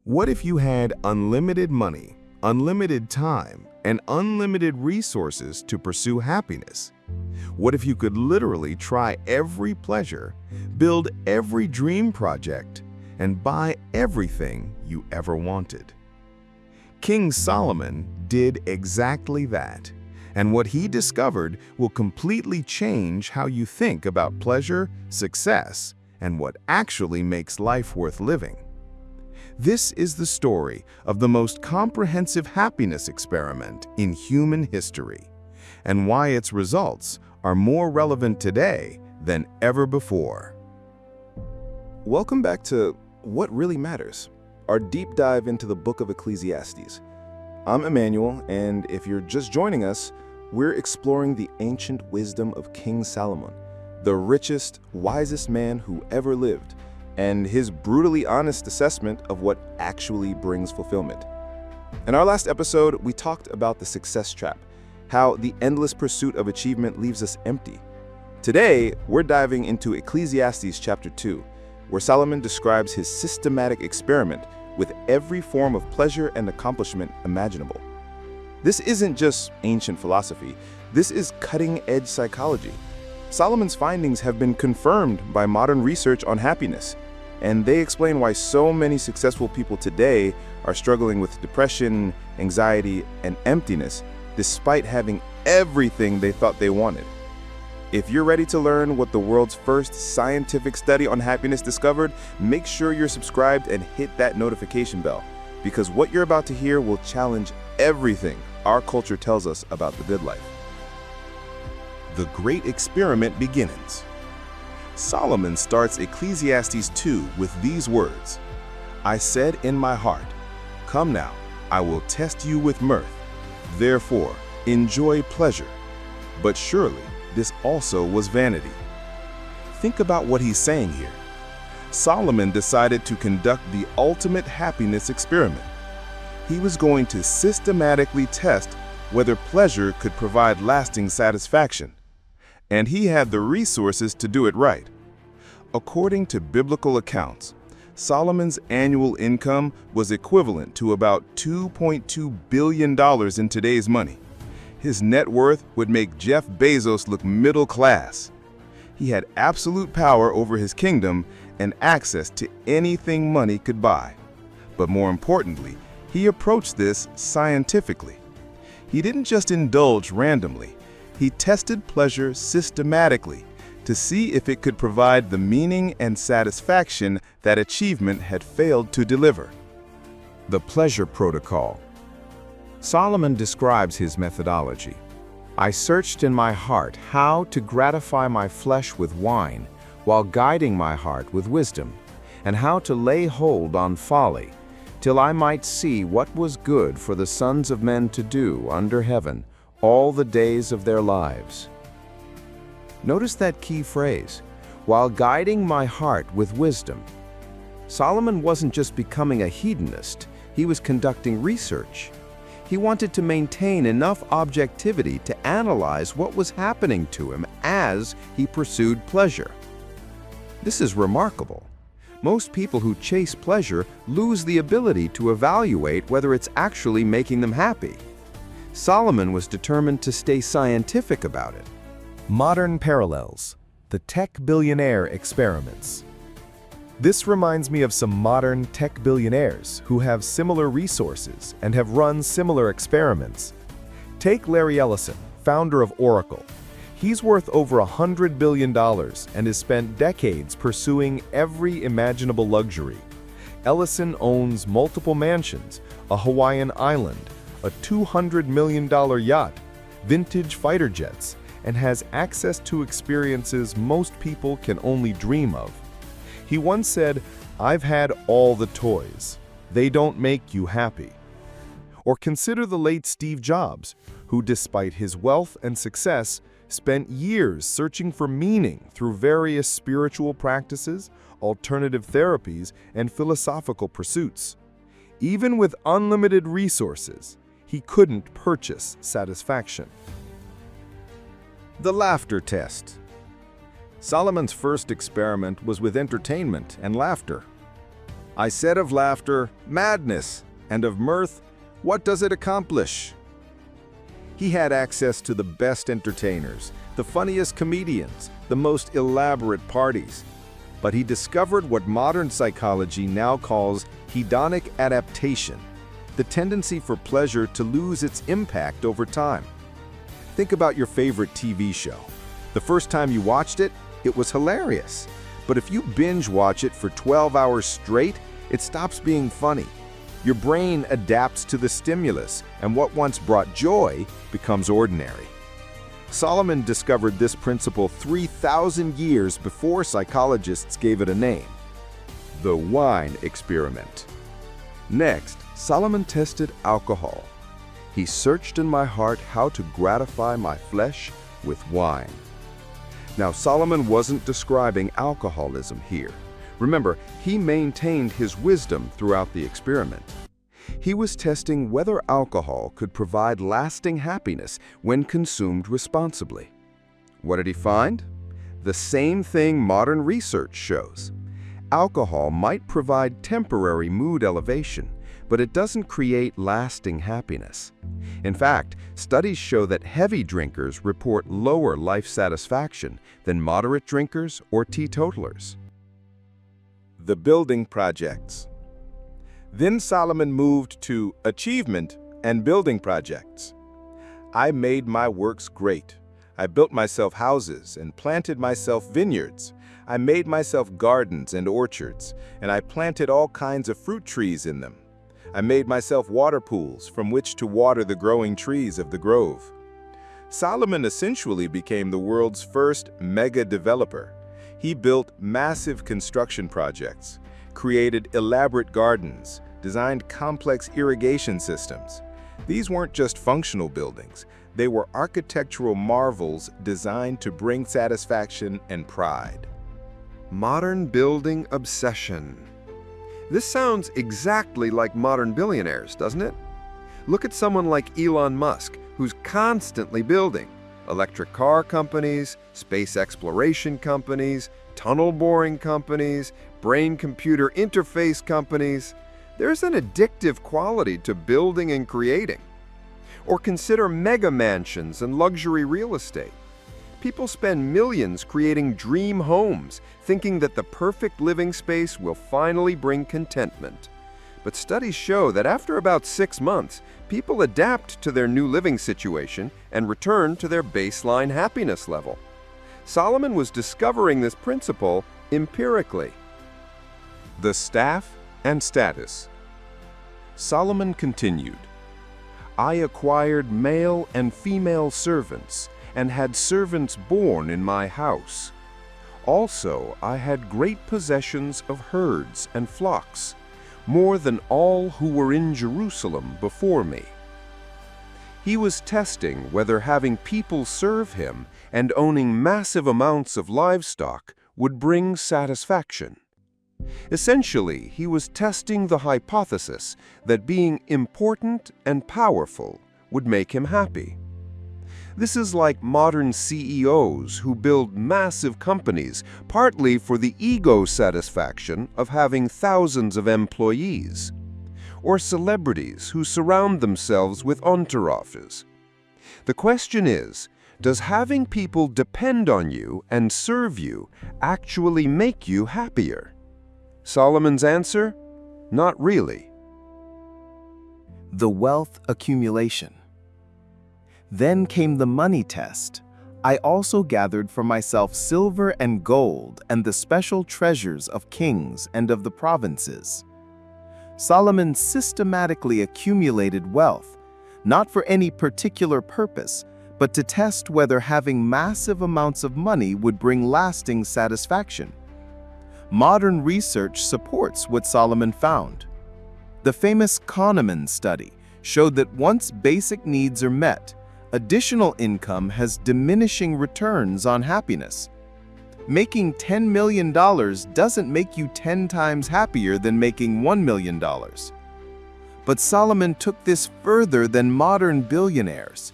What if you had unlimited money, unlimited time, and unlimited resources to pursue happiness? What if you could literally try every pleasure, build every dream project, and buy everything you ever wanted? King Solomon did exactly that, and what he discovered will completely change how you think about pleasure, success, and what actually makes life worth living. This is the story of the most comprehensive happiness experiment in human history, and why its results are more relevant today than ever before. Welcome back to What Really Matters, our deep dive into the book of Ecclesiastes. I'm Emmanuel, and if you're just joining us, we're exploring the ancient wisdom of King Solomon, the richest, wisest man who ever lived, and his brutally honest assessment of what actually brings fulfillment. In our last episode, we talked about the success trap, how the endless pursuit of achievement leaves us empty. Today, we're diving into Ecclesiastes chapter 2, where Solomon describes his systematic experiment with every form of pleasure and accomplishment imaginable. This isn't just ancient philosophy, this is cutting-edge psychology. Solomon's findings have been confirmed by modern research on happiness, and they explain why so many successful people today are struggling with depression, anxiety, and emptiness, despite having everything they thought they wanted. If you're ready to learn what the world's first scientific study on happiness discovered, make sure you're subscribed and hit that notification bell, because what you're about to hear will challenge everything our culture tells us about the good life. The great experiment begins. Solomon starts Ecclesiastes 2 with these words, "I said in my heart, come now, I will test you with mirth. Therefore, enjoy pleasure. But surely this also was vanity." Think about what he's saying here. Solomon decided to conduct the ultimate happiness experiment. He was going to systematically test whether pleasure could provide lasting satisfaction. And he had the resources to do it right. According to biblical accounts, Solomon's annual income was equivalent to about $2.2 billion in today's money. His net worth would make Jeff Bezos look middle class. He had absolute power over his kingdom and access to anything money could buy. But more importantly, he approached this scientifically. He didn't just indulge randomly. He tested pleasure systematically to see if it could provide the meaning and satisfaction that achievement had failed to deliver. The pleasure protocol. Solomon describes his methodology. "I searched in my heart how to gratify my flesh with wine, while guiding my heart with wisdom, and how to lay hold on folly, till I might see what was good for the sons of men to do under heaven all the days of their lives." Notice that key phrase, "while guiding my heart with wisdom." Solomon wasn't just becoming a hedonist, he was conducting research. He wanted to maintain enough objectivity to analyze what was happening to him as he pursued pleasure. This is remarkable. Most people who chase pleasure lose the ability to evaluate whether it's actually making them happy. Solomon was determined to stay scientific about it. Modern parallels, the tech billionaire experiments. This reminds me of some modern tech billionaires who have similar resources and have run similar experiments. Take Larry Ellison, founder of Oracle. He's worth over $100 billion and has spent decades pursuing every imaginable luxury. Ellison owns multiple mansions, a Hawaiian island, a $200 million yacht, vintage fighter jets, and has access to experiences most people can only dream of. He once said, "I've had all the toys. They don't make you happy." Or consider the late Steve Jobs, who despite his wealth and success, spent years searching for meaning through various spiritual practices, alternative therapies, and philosophical pursuits. Even with unlimited resources, he couldn't purchase satisfaction. The laughter test. Solomon's first experiment was with entertainment and laughter. I said of laughter, madness, and of mirth, what does it accomplish? He had access to the best entertainers, the funniest comedians, the most elaborate parties. But he discovered what modern psychology now calls hedonic adaptation, the tendency for pleasure to lose its impact over time. Think about your favorite TV show. The first time you watched it, it was hilarious. But if you binge watch it for 12 hours straight, it stops being funny. Your brain adapts to the stimulus, and what once brought joy becomes ordinary. Solomon discovered this principle 3,000 years before psychologists gave it a name: the wine experiment. Next, Solomon tested alcohol. He searched in my heart how to gratify my flesh with wine. Now, Solomon wasn't describing alcoholism here. Remember, he maintained his wisdom throughout the experiment. He was testing whether alcohol could provide lasting happiness when consumed responsibly. What did he find? The same thing modern research shows. Alcohol might provide temporary mood elevation, but it doesn't create lasting happiness. In fact, studies show that heavy drinkers report lower life satisfaction than moderate drinkers or teetotalers. The building projects. Then Solomon moved to achievement and building projects. I made my works great. I built myself houses and planted myself vineyards. I made myself gardens and orchards, and I planted all kinds of fruit trees in them. I made myself water pools from which to water the growing trees of the grove. Solomon essentially became the world's first mega developer. He built massive construction projects, created elaborate gardens, designed complex irrigation systems. These weren't just functional buildings. They were architectural marvels designed to bring satisfaction and pride. Modern building obsession. This sounds exactly like modern billionaires, doesn't it? Look at someone like Elon Musk, who's constantly building. Electric car companies, space exploration companies, tunnel boring companies, brain-computer interface companies. There's an addictive quality to building and creating. Or consider mega mansions and luxury real estate. People spend millions creating dream homes, thinking that the perfect living space will finally bring contentment. But studies show that after about 6 months, people adapt to their new living situation and return to their baseline happiness level. Solomon was discovering this principle empirically. The staff and status. Solomon continued, I acquired male and female servants and had servants born in my house. Also, I had great possessions of herds and flocks, more than all who were in Jerusalem before me. He was testing whether having people serve him and owning massive amounts of livestock would bring satisfaction. Essentially, he was testing the hypothesis that being important and powerful would make him happy. This is like modern CEOs who build massive companies partly for the ego satisfaction of having thousands of employees, or celebrities who surround themselves with entourages. The question is, does having people depend on you and serve you actually make you happier? Solomon's answer? Not really. The wealth accumulation. Then came the money test. I also gathered for myself silver and gold and the special treasures of kings and of the provinces. Solomon systematically accumulated wealth, not for any particular purpose, but to test whether having massive amounts of money would bring lasting satisfaction. Modern research supports what Solomon found. The famous Kahneman study showed that once basic needs are met, additional income has diminishing returns on happiness. Making $10 million doesn't make you 10 times happier than making $1 million. But Solomon took this further than modern billionaires.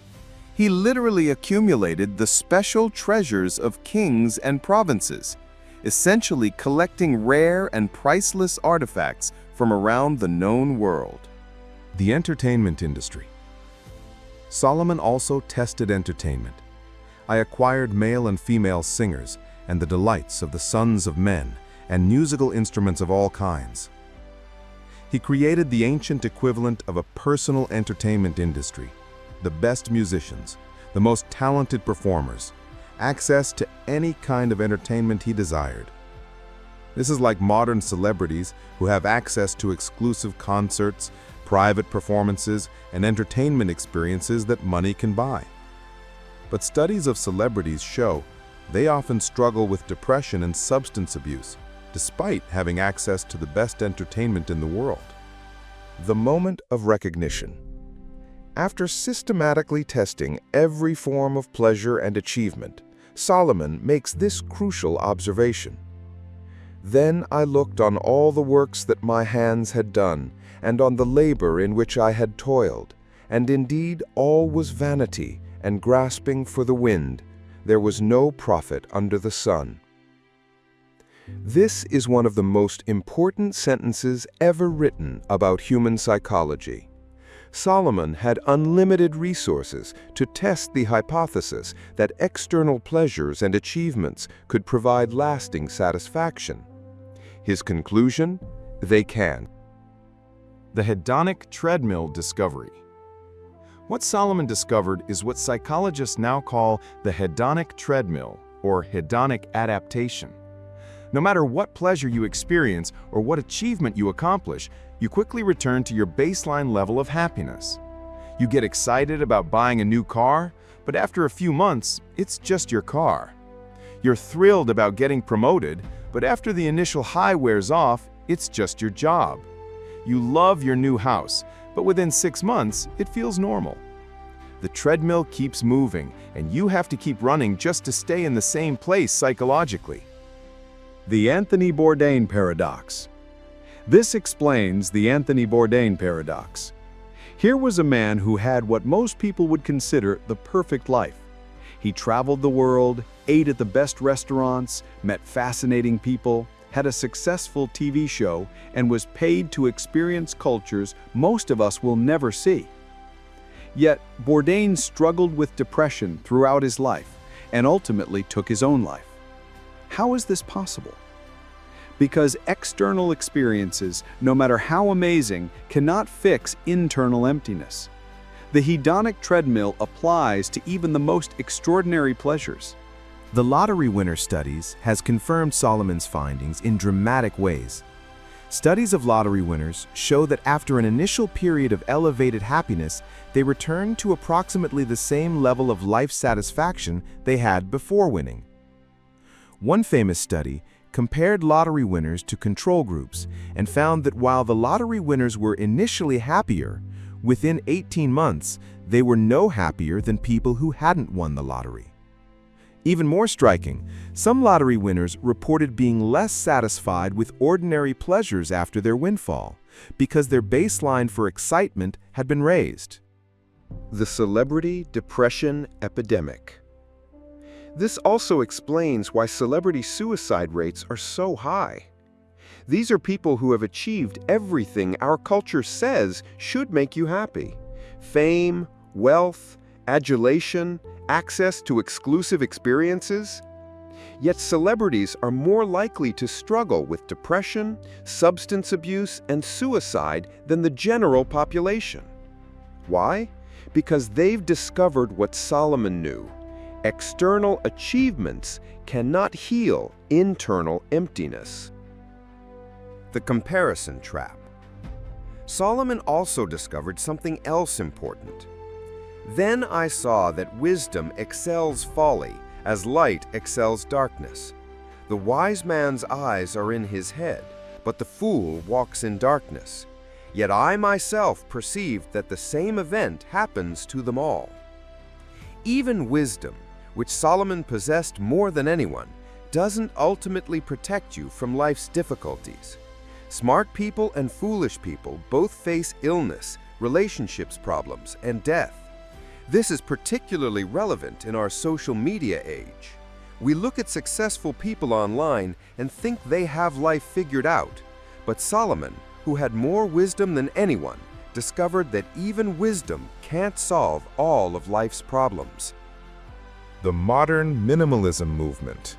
He literally accumulated the special treasures of kings and provinces, essentially collecting rare and priceless artifacts from around the known world. The entertainment industry. Solomon also tested entertainment. I acquired male and female singers and the delights of the sons of men and musical instruments of all kinds. He created the ancient equivalent of a personal entertainment industry, the best musicians, the most talented performers, access to any kind of entertainment he desired. This is like modern celebrities who have access to exclusive concerts, private performances, and entertainment experiences that money can buy. But studies of celebrities show they often struggle with depression and substance abuse, despite having access to the best entertainment in the world. The moment of recognition. After systematically testing every form of pleasure and achievement, Solomon makes this crucial observation. Then I looked on all the works that my hands had done, and on the labor in which I had toiled, and indeed all was vanity and grasping for the wind. There was no profit under the sun. This is one of the most important sentences ever written about human psychology. Solomon had unlimited resources to test the hypothesis that external pleasures and achievements could provide lasting satisfaction. His conclusion? They can. The hedonic treadmill discovery. What Solomon discovered is what psychologists now call the hedonic treadmill, or hedonic adaptation. No matter what pleasure you experience or what achievement you accomplish, you quickly return to your baseline level of happiness. You get excited about buying a new car, but after a few months, it's just your car. You're thrilled about getting promoted, but after the initial high wears off, it's just your job. You love your new house, but within 6 months, it feels normal. The treadmill keeps moving, and you have to keep running just to stay in the same place psychologically. The Anthony Bourdain paradox. This explains the Anthony Bourdain paradox. Here was a man who had what most people would consider the perfect life. He traveled the world, ate at the best restaurants, met fascinating people, had a successful TV show, and was paid to experience cultures most of us will never see. Yet, Bourdain struggled with depression throughout his life and ultimately took his own life. How is this possible? Because external experiences, no matter how amazing, cannot fix internal emptiness. The hedonic treadmill applies to even the most extraordinary pleasures. The lottery winner studies has confirmed Solomon's findings in dramatic ways. Studies of lottery winners show that after an initial period of elevated happiness, they return to approximately the same level of life satisfaction they had before winning. One famous study compared lottery winners to control groups and found that while the lottery winners were initially happier, within 18 months, they were no happier than people who hadn't won the lottery. Even more striking, some lottery winners reported being less satisfied with ordinary pleasures after their windfall, because their baseline for excitement had been raised. The celebrity depression epidemic. This also explains why celebrity suicide rates are so high. These are people who have achieved everything our culture says should make you happy: fame, wealth, adulation, access to exclusive experiences. Yet celebrities are more likely to struggle with depression, substance abuse, and suicide than the general population. Why? Because they've discovered what Solomon knew: external achievements cannot heal internal emptiness. The comparison trap. Solomon also discovered something else important. Then I saw that wisdom excels folly, as light excels darkness. The wise man's eyes are in his head, but the fool walks in darkness. Yet I myself perceived that the same event happens to them all. Even wisdom, which Solomon possessed more than anyone, doesn't ultimately protect you from life's difficulties. Smart people and foolish people both face illness, relationships problems, and death. This is particularly relevant in our social media age. We look at successful people online and think they have life figured out. But Solomon, who had more wisdom than anyone, discovered that even wisdom can't solve all of life's problems. The modern minimalism movement.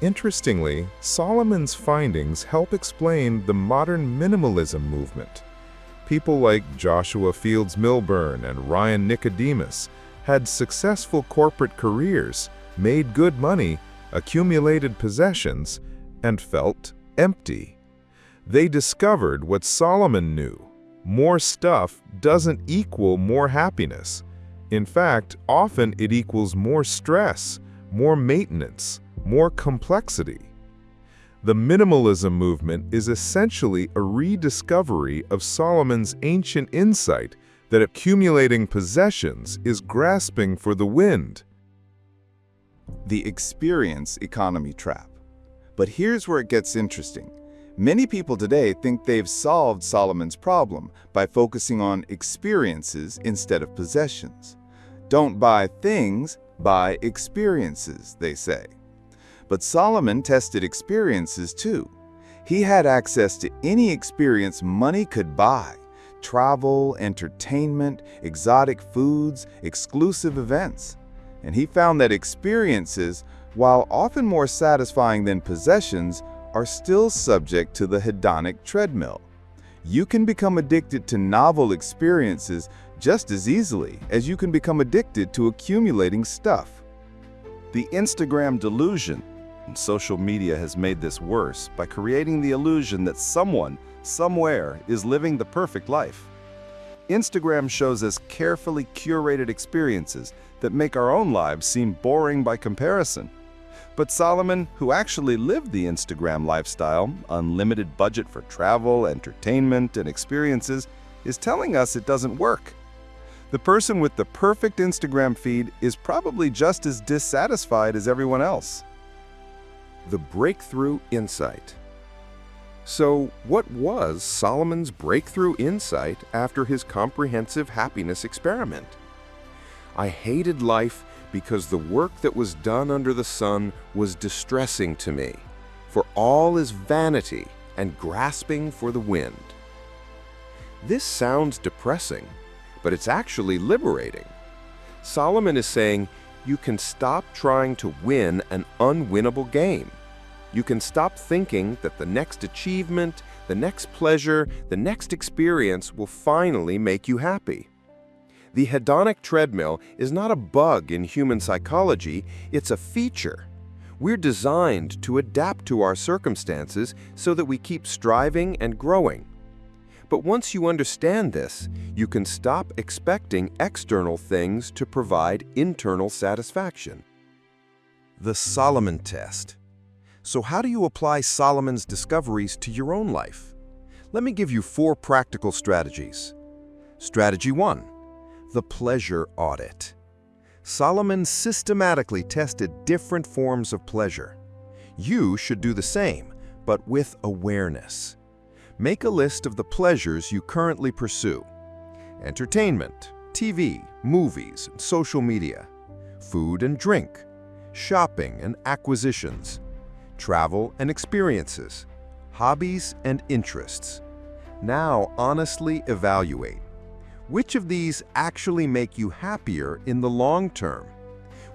Interestingly, Solomon's findings help explain the modern minimalism movement. People like Joshua Fields Milburn and Ryan Nicodemus had successful corporate careers, made good money, accumulated possessions, and felt empty. They discovered what Solomon knew: more stuff doesn't equal more happiness. In fact, often it equals more stress, more maintenance, more complexity. The minimalism movement is essentially a rediscovery of Solomon's ancient insight that accumulating possessions is grasping for the wind. The experience economy trap. But here's where it gets interesting. Many people today think they've solved Solomon's problem by focusing on experiences instead of possessions. Don't buy things, buy experiences, they say. But Solomon tested experiences too. He had access to any experience money could buy: travel, entertainment, exotic foods, exclusive events. And he found that experiences, while often more satisfying than possessions, are still subject to the hedonic treadmill. You can become addicted to novel experiences just as easily as you can become addicted to accumulating stuff. The Instagram delusion. Social media has made this worse by creating the illusion that someone, somewhere, is living the perfect life. Instagram shows us carefully curated experiences that make our own lives seem boring by comparison. But Solomon, who actually lived the Instagram lifestyle, unlimited budget for travel, entertainment, and experiences, is telling us it doesn't work. The person with the perfect Instagram feed is probably just as dissatisfied as everyone else. The breakthrough insight. So, what was Solomon's breakthrough insight after his comprehensive happiness experiment? I hated life because the work that was done under the sun was distressing to me, for all is vanity and grasping for the wind. This sounds depressing, but it's actually liberating. Solomon is saying, you can stop trying to win an unwinnable game. You can stop thinking that the next achievement, the next pleasure, the next experience will finally make you happy. The hedonic treadmill is not a bug in human psychology, it's a feature. We're designed to adapt to our circumstances so that we keep striving and growing. But once you understand this, you can stop expecting external things to provide internal satisfaction. The Solomon test. So how do you apply Solomon's discoveries to your own life? Let me give you 4 practical strategies. Strategy 1. The pleasure audit. Solomon systematically tested different forms of pleasure. You should do the same, but with awareness. Make a list of the pleasures you currently pursue: entertainment, TV, movies, and social media, food and drink, shopping and acquisitions, travel and experiences, hobbies and interests. Now honestly evaluate. Which of these actually make you happier in the long term?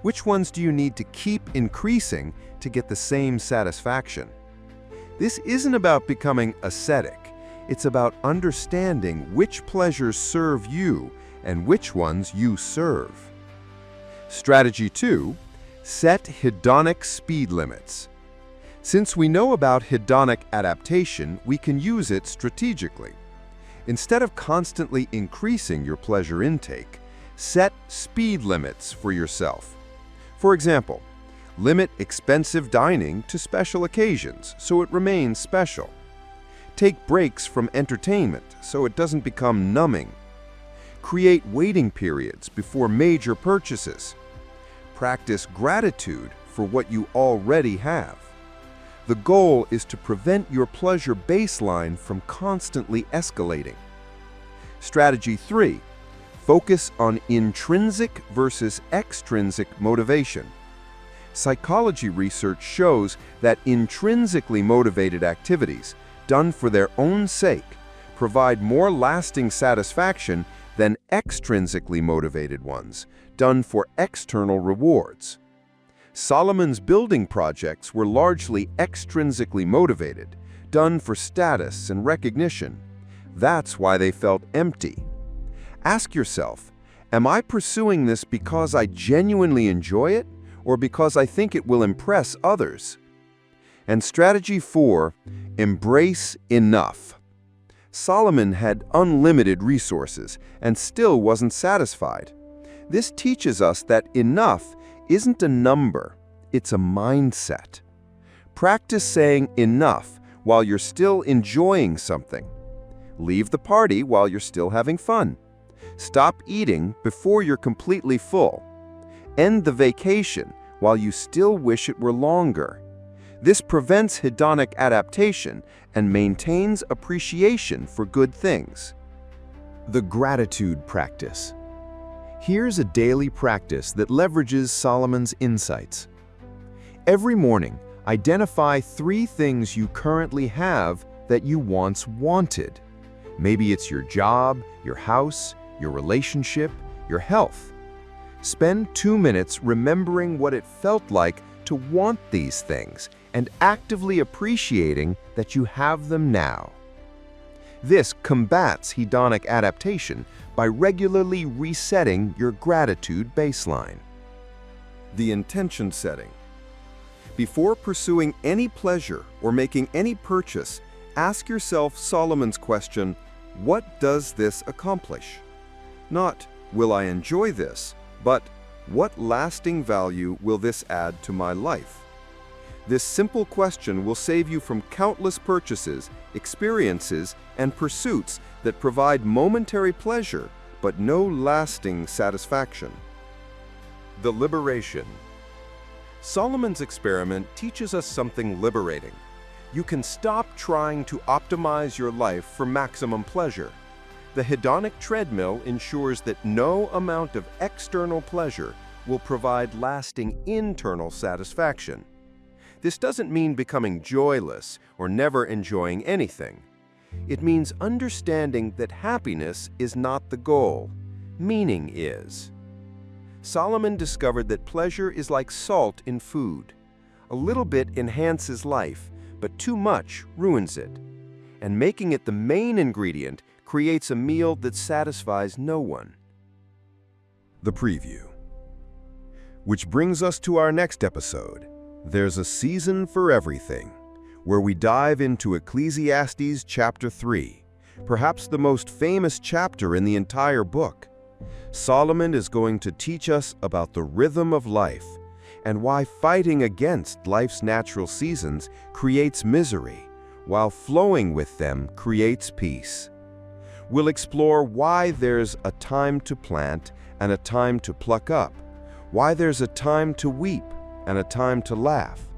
Which ones do you need to keep increasing to get the same satisfaction? This isn't about becoming ascetic. It's about understanding which pleasures serve you and which ones you serve. Strategy 2. Set hedonic speed limits. Since we know about hedonic adaptation, we can use it strategically. Instead of constantly increasing your pleasure intake, set speed limits for yourself. For example, limit expensive dining to special occasions so it remains special. Take breaks from entertainment so it doesn't become numbing. Create waiting periods before major purchases. Practice gratitude for what you already have. The goal is to prevent your pleasure baseline from constantly escalating. Strategy 3. Focus on intrinsic versus extrinsic motivation. Psychology research shows that intrinsically motivated activities, done for their own sake, provide more lasting satisfaction than extrinsically motivated ones, done for external rewards. Solomon's building projects were largely extrinsically motivated, done for status and recognition. That's why they felt empty. Ask yourself, am I pursuing this because I genuinely enjoy it, or because I think it will impress others? And strategy 4, embrace enough. Solomon had unlimited resources and still wasn't satisfied. This teaches us that enough isn't a number, it's a mindset. Practice saying enough while you're still enjoying something. Leave the party while you're still having fun. Stop eating before you're completely full. End the vacation while you still wish it were longer. This prevents hedonic adaptation and maintains appreciation for good things. The gratitude practice. Here's a daily practice that leverages Solomon's insights. Every morning, identify 3 things you currently have that you once wanted. Maybe it's your job, your house, your relationship, your health. Spend 2 minutes remembering what it felt like to want these things and actively appreciating that you have them now. This combats hedonic adaptation by regularly resetting your gratitude baseline. The intention setting. Before pursuing any pleasure or making any purchase, ask yourself Solomon's question, what does this accomplish? Not, will I enjoy this, but what lasting value will this add to my life? This simple question will save you from countless purchases, experiences, and pursuits that provide momentary pleasure, but no lasting satisfaction. The liberation. Solomon's experiment teaches us something liberating. You can stop trying to optimize your life for maximum pleasure. The hedonic treadmill ensures that no amount of external pleasure will provide lasting internal satisfaction. This doesn't mean becoming joyless or never enjoying anything. It means understanding that happiness is not the goal. Meaning is. Solomon discovered that pleasure is like salt in food. A little bit enhances life, but too much ruins it. And making it the main ingredient creates a meal that satisfies no one. The preview. Which brings us to our next episode, There's a Season for Everything, where we dive into Ecclesiastes chapter 3, perhaps the most famous chapter in the entire book. Solomon is going to teach us about the rhythm of life and why fighting against life's natural seasons creates misery, while flowing with them creates peace. We'll explore why there's a time to plant and a time to pluck up, why there's a time to weep and a time to laugh,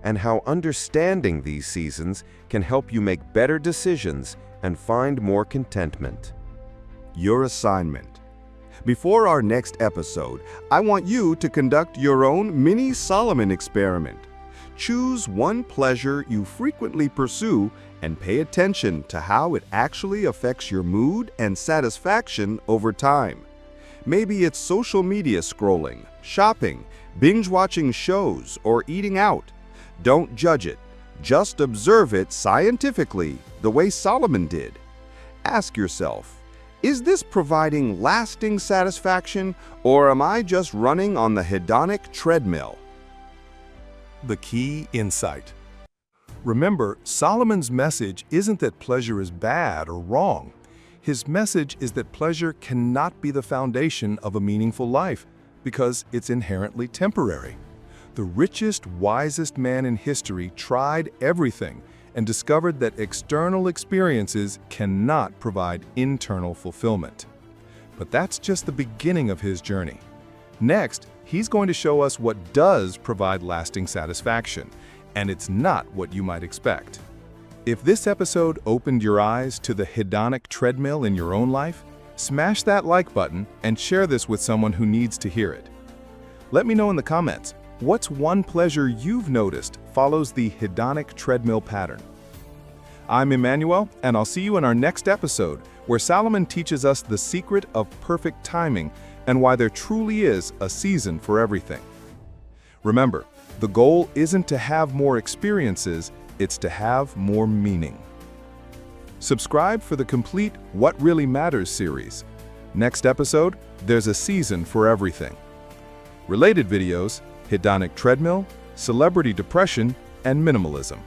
and how understanding these seasons can help you make better decisions and find more contentment. Your assignment. Before our next episode, I want you to conduct your own mini Solomon experiment. Choose one pleasure you frequently pursue and pay attention to how it actually affects your mood and satisfaction over time. Maybe it's social media scrolling, shopping, binge-watching shows, or eating out. Don't judge it. Just observe it scientifically, the way Solomon did. Ask yourself, is this providing lasting satisfaction, or am I just running on the hedonic treadmill? The key insight. Remember, Solomon's message isn't that pleasure is bad or wrong. His message is that pleasure cannot be the foundation of a meaningful life because it's inherently temporary. The richest, wisest man in history tried everything and discovered that external experiences cannot provide internal fulfillment. But that's just the beginning of his journey. Next, he's going to show us what does provide lasting satisfaction, and it's not what you might expect. If this episode opened your eyes to the hedonic treadmill in your own life, smash that like button and share this with someone who needs to hear it. Let me know in the comments, What's one pleasure you've noticed follows the hedonic treadmill pattern? I'm Emmanuel, and I'll see you in our next episode, where Solomon teaches us the secret of perfect timing and why there truly is a season for everything. Remember, the goal isn't to have more experiences, it's to have more meaning. Subscribe for the complete What Really Matters series. Next episode, there's a season for everything. Related videos: hedonic treadmill, celebrity depression, and minimalism.